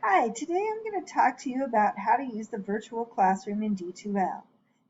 Hi, today I'm going to talk to you about how to use the virtual classroom in D2L.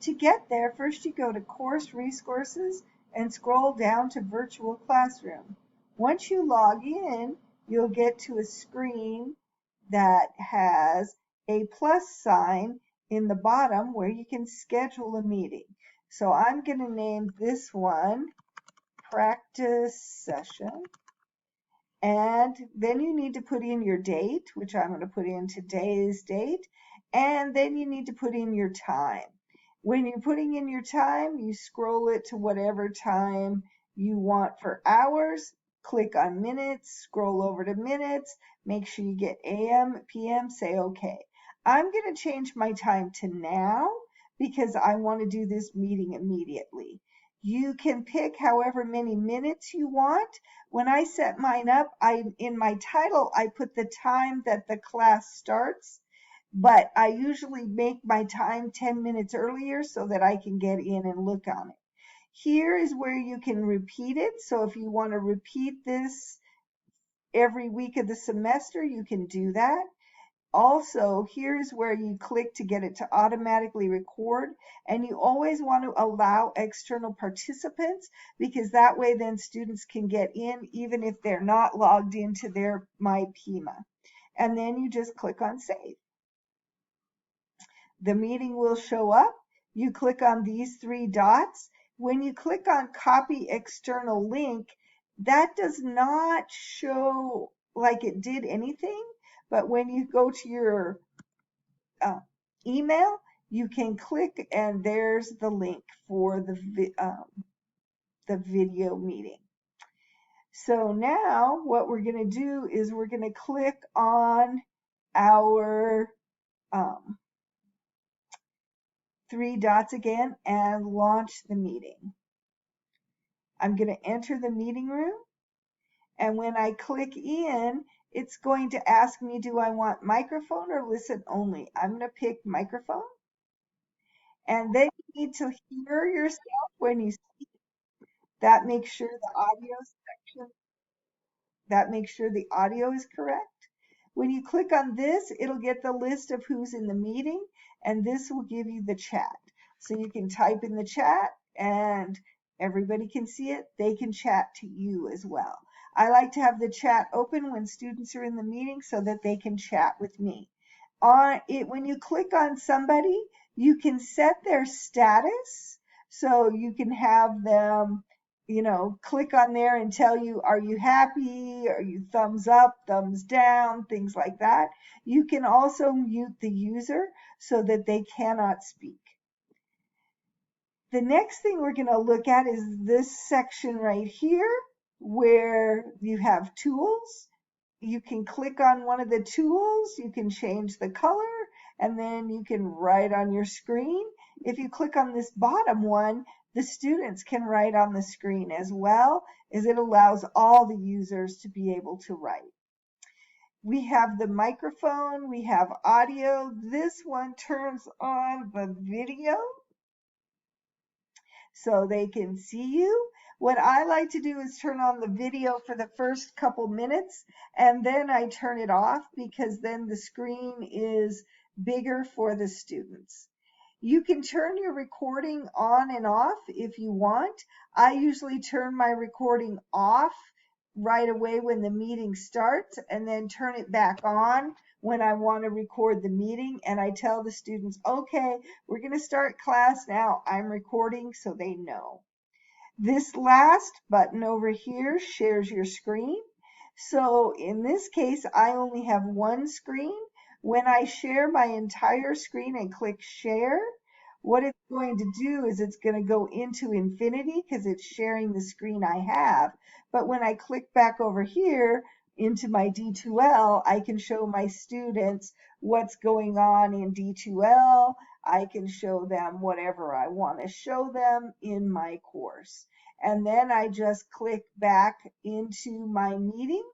To get there, first you go to Course Resources and scroll down to Virtual Classroom. Once you log in, you'll get to a screen that has a plus sign in the bottom where you can schedule a meeting. So I'm going to name this one Practice Session. And then you need to put in your date, which I'm going to put in today's date. And then you need to put in your time. When you're putting in your time, you scroll it to whatever time you want for hours. Click on minutes, scroll over to minutes, make sure you get AM, PM, say OK. I'm going to change my time to now because I want to do this meeting immediately. You can pick however many minutes you want. When I set mine up, in my title, I put the time that the class starts, but I usually make my time 10 minutes earlier so that I can get in and look on it. Here is where you can repeat it. So if you want to repeat this every week of the semester, you can do that. Also, here's where you click to get it to automatically record, and you always want to allow external participants because that way then students can get in even if they're not logged into their MyPima. And then you just click on Save. The meeting will show up. You click on these three dots. When you click on Copy External Link, that does not show like it did anything. But when you go to your email, you can click and there's the link for the video meeting. So now what we're going to do is we're going to click on our three dots again and launch the meeting. I'm going to enter the meeting room, and when I click in, it's going to ask me, do I want microphone or listen only? I'm going to pick microphone. And then you need to hear yourself when you speak. That makes sure the audio is correct. When you click on this, it'll get the list of who's in the meeting, and this will give you the chat. So you can type in the chat and everybody can see it. They can chat to you as well. I like to have the chat open when students are in the meeting so that they can chat with me. When you click on somebody, you can set their status. So you can have them, click on there and tell you, are you happy? Are you thumbs up, thumbs down, things like that. You can also mute the user so that they cannot speak. The next thing we're going to look at is this section right here where you have tools. You can click on one of the tools, you can change the color, and then you can write on your screen. If you click on this bottom one, the students can write on the screen as well, as it allows all the users to be able to write. We have the microphone, we have audio. This one turns on the video so they can see you. What I like to do is turn on the video for the first couple minutes, and then I turn it off because then the screen is bigger for the students. You can turn your recording on and off if you want. I usually turn my recording off right away when the meeting starts and then turn it back on when I want to record the meeting, and I tell the students, okay, we're going to start class now. I'm recording so they know. This last button over here shares your screen. So in this case, I only have one screen. When I share my entire screen and click share, what it's going to do is it's going to go into infinity because it's sharing the screen I have. But when I click back over here into my D2L, I can show my students what's going on in D2L. I can show them whatever I want to show them in my course. And then I just click back into my meeting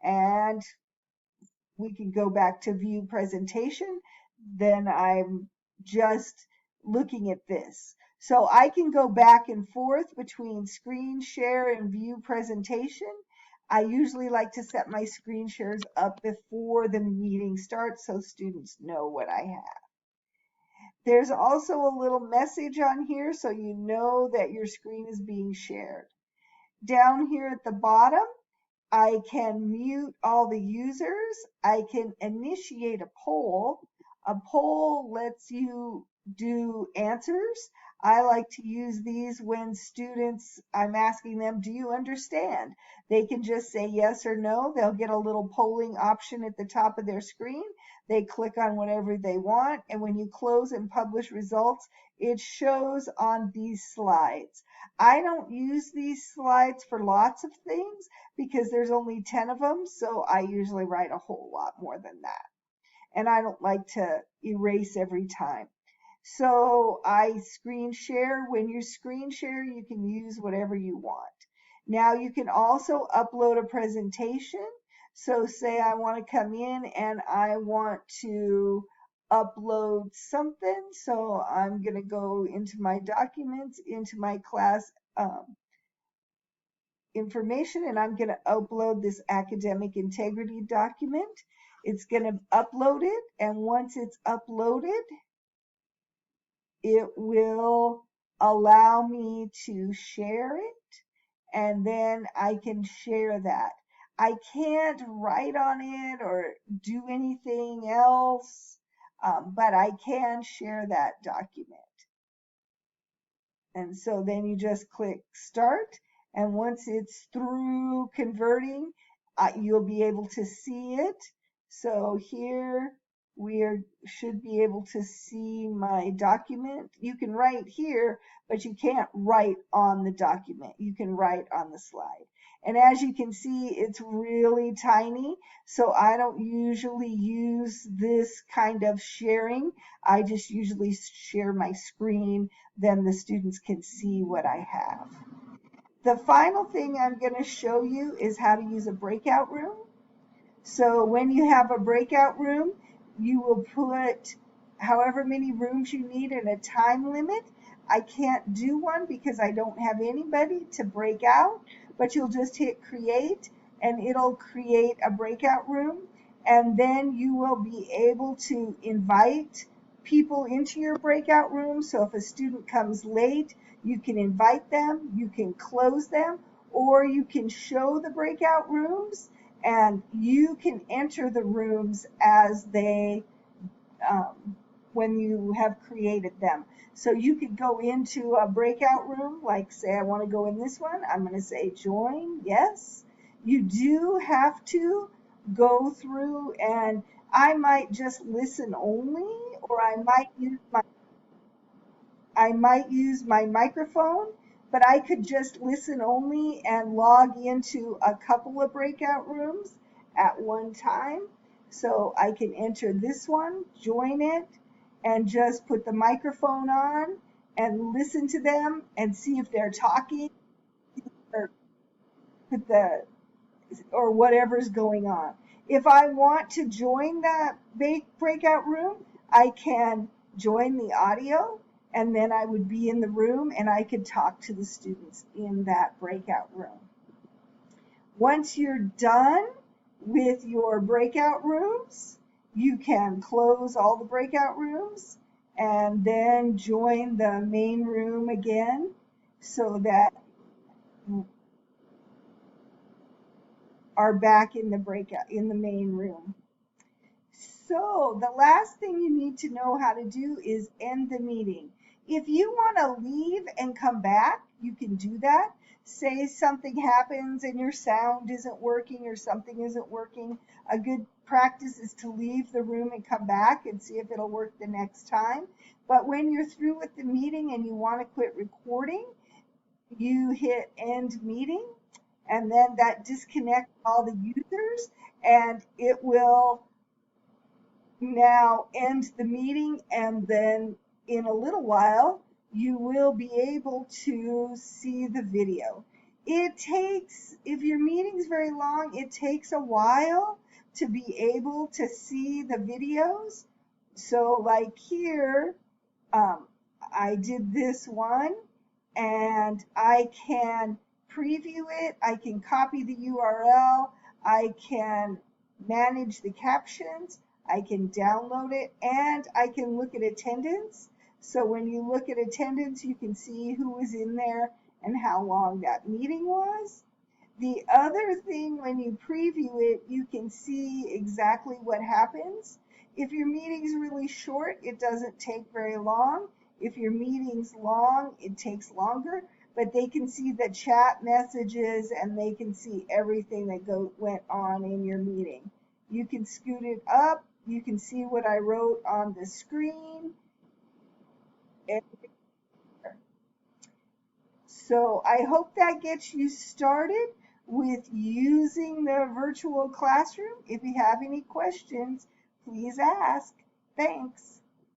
and we can go back to view presentation. Then I'm just looking at this. So I can go back and forth between screen share and view presentation. I usually like to set my screen shares up before the meeting starts so students know what I have. There's also a little message on here so you know that your screen is being shared. Down here at the bottom, I can mute all the users. I can initiate a poll. A poll lets you do answers. I like to use these when students, I'm asking them, do you understand? They can just say yes or no. They'll get a little polling option at the top of their screen. They click on whatever they want, and when you close and publish results, it shows on these slides. I don't use these slides for lots of things because there's only 10 of them, so I usually write a whole lot more than that. And I don't like to erase every time. So I screen share. When you screen share, you can use whatever you want. Now you can also upload a presentation. So say I want to come in and I want to upload something. So I'm going to go into my documents, into my class information, and I'm going to upload this academic integrity document. It's going to upload it, and once it's uploaded, it will allow me to share it, and then I can share that. I can't write on it or do anything else, but I can share that document. And so then you just click start, and once it's through converting, you'll be able to see it. So here should be able to see my document. You can write here, but you can't write on the document. You can write on the slide. And as you can see, it's really tiny, so I don't usually use this kind of sharing. I just usually share my screen, then the students can see what I have. The final thing I'm going to show you is how to use a breakout room. So when you have a breakout room, you will put however many rooms you need in a time limit. I can't do one because I don't have anybody to break out, but you'll just hit create and it'll create a breakout room, and then you will be able to invite people into your breakout room. So if a student comes late, you can invite them, you can close them, or you can show the breakout rooms and you can enter the rooms as they when you have created them. So you could go into a breakout room, like say I want to go in this one. I'm going to say join, yes. You do have to go through, and I might just listen only, or I might use my microphone, but I could just listen only and log into a couple of breakout rooms at one time. So I can enter this one, join it, and just put the microphone on and listen to them and see if they're talking or put the or whatever's going on. If I want to join that breakout room, I can join the audio, and then I would be in the room and I could talk to the students in that breakout room. Once you're done with your breakout rooms, you can close all the breakout rooms and then join the main room again so that are back in the main room. So the last thing you need to know how to do is end the meeting. If you want to leave and come back, you can do that. Say something happens and your sound isn't working or something isn't working. A good practice is to leave the room and come back and see if it'll work the next time. But when you're through with the meeting and you want to quit recording, you hit end meeting, and then that disconnects all the users, and it will now end the meeting, and then in a little while you will be able to see the video. It takes, if your meeting's very long, it takes a while to be able to see the videos. So like here, I did this one, and I can preview it, I can copy the URL, I can manage the captions, I can download it, and I can look at attendance. So when you look at attendance, you can see who was in there and how long that meeting was. The other thing, when you preview it, you can see exactly what happens. If your meeting's really short, it doesn't take very long. If your meeting's long, it takes longer. But they can see the chat messages and they can see everything that went on in your meeting. You can scoot it up. You can see what I wrote on the screen. So I hope that gets you started with using the virtual classroom. If you have any questions, please ask. Thanks.